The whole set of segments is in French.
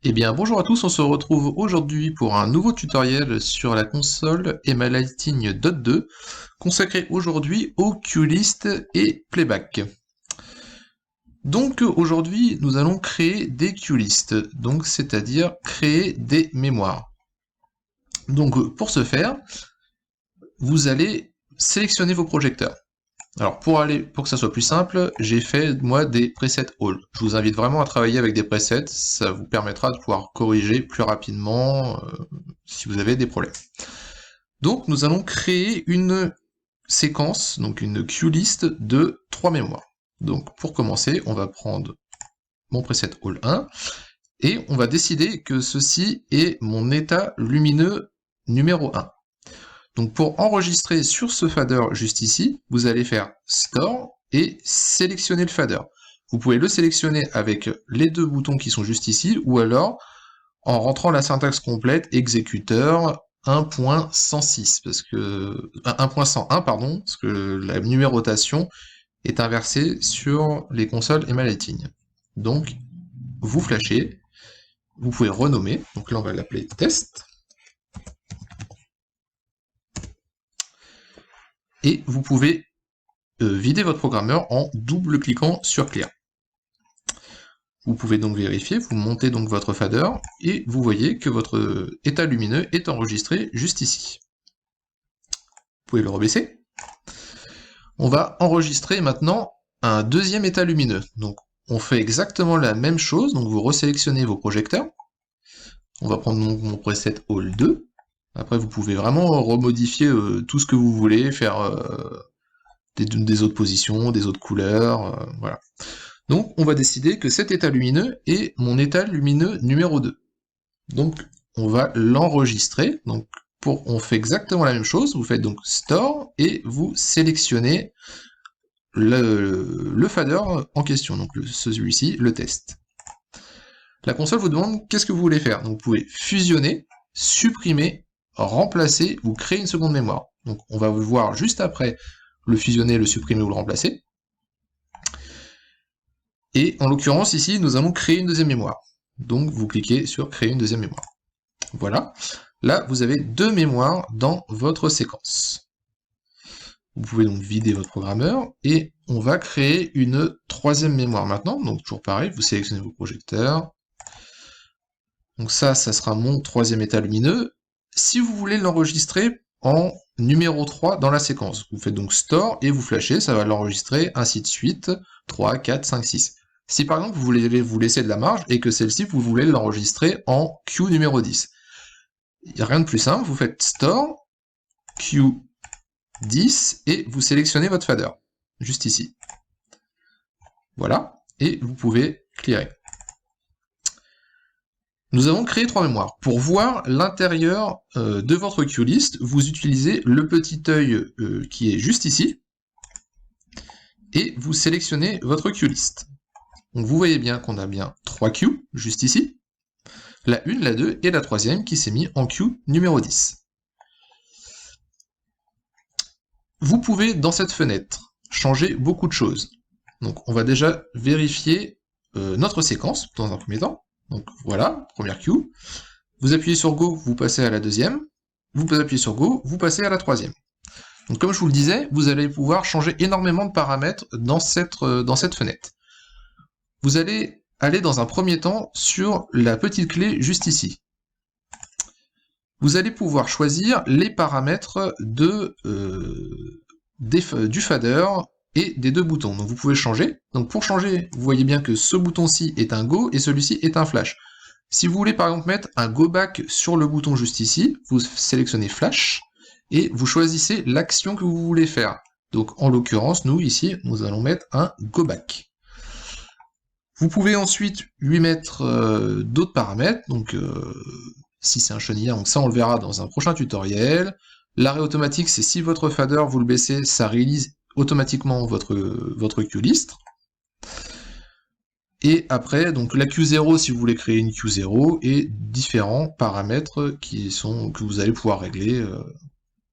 Eh bien, bonjour à tous, on se retrouve aujourd'hui pour un nouveau tutoriel sur la console Emma Lighting Dot 2, consacré aujourd'hui au QList et Playback. Donc aujourd'hui, nous allons créer des QList, donc c'est-à-dire créer des mémoires. Donc pour ce faire, vous allez sélectionner vos projecteurs. Alors pour que ça soit plus simple, j'ai fait moi des presets all. Je vous invite vraiment à travailler avec des presets, ça vous permettra de pouvoir corriger plus rapidement si vous avez des problèmes. Donc nous allons créer une séquence, donc une QList de 3 mémoires. Donc pour commencer, on va prendre mon preset all 1 et on va décider que ceci est mon état lumineux numéro 1. Donc pour enregistrer sur ce fader juste ici, vous allez faire Store et sélectionner le fader. Vous pouvez le sélectionner avec les deux boutons qui sont juste ici, ou alors en rentrant la syntaxe complète exécuteur 1.106, parce que 1.101 pardon, parce que la numérotation est inversée sur les consoles Emma Lighting. Donc vous flashez, vous pouvez renommer, donc là on va l'appeler test. Et vous pouvez vider votre programmeur en double-cliquant sur Clear. Vous pouvez donc vérifier, vous montez donc votre fader, et vous voyez que votre état lumineux est enregistré juste ici. Vous pouvez le rebaisser. On va enregistrer maintenant un deuxième état lumineux. Donc on fait exactement la même chose, donc vous resélectionnez vos projecteurs. On va prendre mon preset All 2. Après vous pouvez vraiment remodifier tout ce que vous voulez, faire des autres positions, des autres couleurs, voilà. Donc on va décider que cet état lumineux est mon état lumineux numéro 2. Donc on va l'enregistrer. Donc on fait exactement la même chose, vous faites donc Store et vous sélectionnez le fader en question, donc celui-ci, le test. La console vous demande qu'est-ce que vous voulez faire. Donc vous pouvez fusionner, supprimer, remplacer ou créer une seconde mémoire. Donc on va vous voir juste après le fusionner, le supprimer ou le remplacer. Et en l'occurrence, ici, nous allons créer une deuxième mémoire. Donc, vous cliquez sur créer une deuxième mémoire. Voilà. Là, vous avez deux mémoires dans votre séquence. Vous pouvez donc vider votre programmeur et on va créer une troisième mémoire maintenant. Donc, toujours pareil, vous sélectionnez vos projecteurs. Donc ça sera mon troisième état lumineux. Si vous voulez l'enregistrer en numéro 3 dans la séquence, vous faites donc Store et vous flashez, ça va l'enregistrer, ainsi de suite, 3, 4, 5, 6. Si par exemple vous voulez vous laisser de la marge et que celle-ci vous voulez l'enregistrer en Q numéro 10, il n'y a rien de plus simple, vous faites Store, Q 10 et vous sélectionnez votre fader, juste ici. Voilà, et vous pouvez clearer. Nous avons créé trois mémoires. Pour voir l'intérieur de votre QList, vous utilisez le petit œil qui est juste ici, et vous sélectionnez votre QList. Donc vous voyez bien qu'on a bien 3 Q, juste ici, la 1, la 2 et la troisième qui s'est mis en Q numéro 10. Vous pouvez, dans cette fenêtre, changer beaucoup de choses. Donc on va déjà vérifier notre séquence, dans un premier temps. Donc voilà, première Q. Vous appuyez sur Go, vous passez à la deuxième. Vous appuyez sur Go, vous passez à la troisième. Donc comme je vous le disais, vous allez pouvoir changer énormément de paramètres dans cette fenêtre. Vous allez aller dans un premier temps sur la petite clé juste ici. Vous allez pouvoir choisir les paramètres du fader et des deux boutons. Donc vous pouvez changer. Donc pour changer, vous voyez bien que ce bouton-ci est un Go et celui-ci est un Flash. Si vous voulez par exemple mettre un Go Back sur le bouton juste ici, vous sélectionnez Flash et vous choisissez l'action que vous voulez faire. Donc en l'occurrence, nous ici, nous allons mettre un Go Back. Vous pouvez ensuite lui mettre d'autres paramètres, donc si c'est un chenillard, donc ça on le verra dans un prochain tutoriel. L'arrêt automatique, c'est si votre fader, vous le baissez, ça réalise automatiquement votre QList. Et après, donc la Q0 si vous voulez créer une Q0, et différents paramètres que vous allez pouvoir régler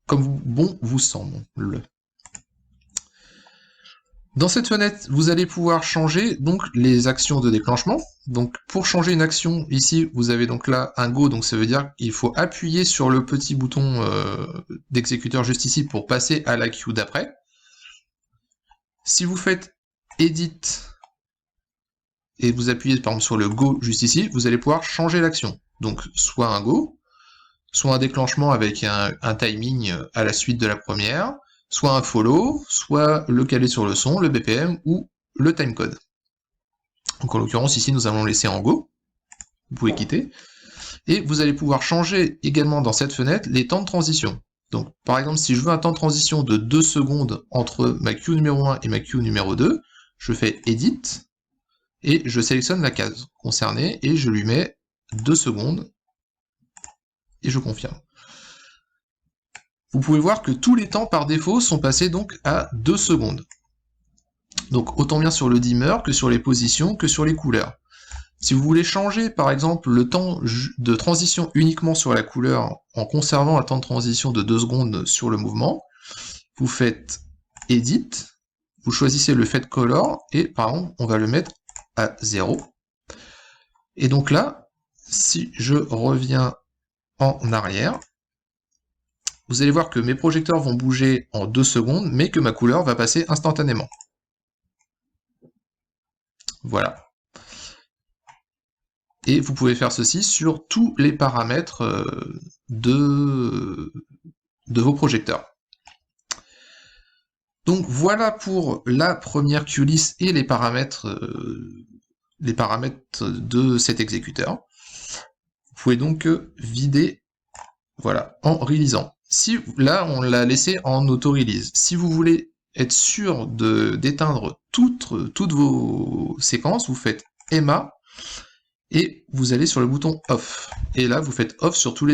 comme bon vous semble. Dans cette fenêtre, vous allez pouvoir changer donc les actions de déclenchement. Donc pour changer une action, ici vous avez donc là un go, donc ça veut dire qu'il faut appuyer sur le petit bouton d'exécuteur juste ici pour passer à la queue d'après. Si vous faites Edit et vous appuyez par exemple sur le go juste ici, vous allez pouvoir changer l'action. Donc soit un go, soit un déclenchement avec un timing à la suite de la première, soit un follow, soit le caler sur le son, le BPM ou le timecode. Donc en l'occurrence ici nous allons laisser en go, vous pouvez quitter, et vous allez pouvoir changer également dans cette fenêtre les temps de transition. Donc par exemple si je veux un temps de transition de 2 secondes entre ma queue numéro 1 et ma queue numéro 2, je fais Edit, et je sélectionne la case concernée, et je lui mets 2 secondes, et je confirme. Vous pouvez voir que tous les temps par défaut sont passés donc à 2 secondes. Donc autant bien sur le dimmer que sur les positions que sur les couleurs. Si vous voulez changer par exemple le temps de transition uniquement sur la couleur en conservant un temps de transition de 2 secondes sur le mouvement, vous faites Edit, vous choisissez le Fade Color et par exemple on va le mettre à 0. Et donc là, si je reviens en arrière, vous allez voir que mes projecteurs vont bouger en 2 secondes, mais que ma couleur va passer instantanément. Voilà. Et vous pouvez faire ceci sur tous les paramètres de vos projecteurs. Donc voilà pour la première QList et les paramètres de cet exécuteur. Vous pouvez donc vider, voilà, en relisant. Si là on l'a laissé en auto-release. Si vous voulez être sûr d'éteindre toutes vos séquences, vous faites EMA et vous allez sur le bouton Off. Et là vous faites Off sur tout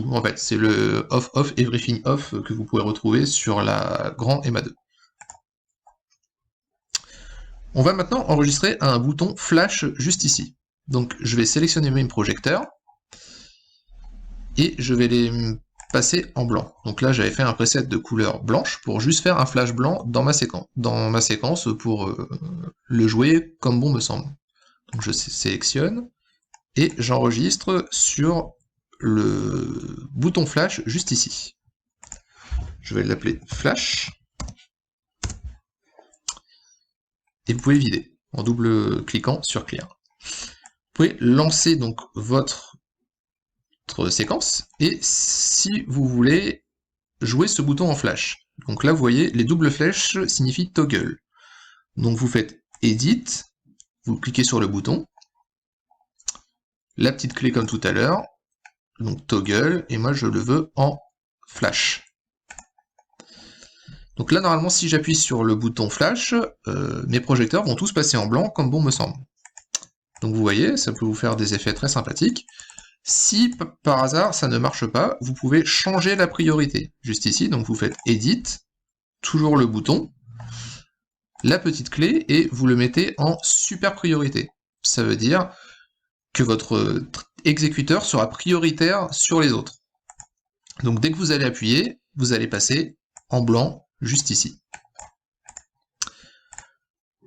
en fait. C'est le Off Everything Off que vous pouvez retrouver sur la grand EMA 2. On va maintenant enregistrer un bouton Flash juste ici. Donc je vais sélectionner mes projecteurs et je vais les passer en blanc. Donc là j'avais fait un preset de couleur blanche pour juste faire un flash blanc dans ma séquence pour le jouer comme bon me semble. Donc je sélectionne et j'enregistre sur le bouton flash juste ici. Je vais l'appeler flash et vous pouvez vider en double cliquant sur clear. Vous pouvez lancer donc votre séquence, et si vous voulez jouer ce bouton en flash, donc là vous voyez les doubles flèches signifient toggle, donc vous faites Edit, vous cliquez sur le bouton, la petite clé comme tout à l'heure, donc toggle, et moi je le veux en flash. Donc là normalement si j'appuie sur le bouton flash, mes projecteurs vont tous passer en blanc comme bon me semble. Donc vous voyez, ça peut vous faire des effets très sympathiques. Si par hasard ça ne marche pas, vous pouvez changer la priorité. Juste ici, donc vous faites Edit, toujours le bouton, la petite clé, et vous le mettez en super priorité. Ça veut dire que votre exécuteur sera prioritaire sur les autres. Donc dès que vous allez appuyer, vous allez passer en blanc juste ici.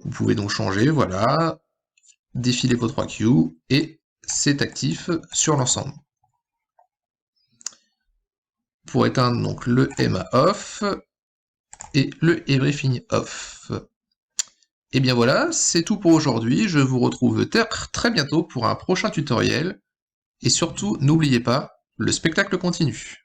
Vous pouvez donc changer, voilà, défiler vos 3 queues, et c'est actif sur l'ensemble. Pour éteindre donc le EMA off et le Everything off. Et bien voilà, c'est tout pour aujourd'hui. Je vous retrouve très bientôt pour un prochain tutoriel. Et surtout, n'oubliez pas, le spectacle continue.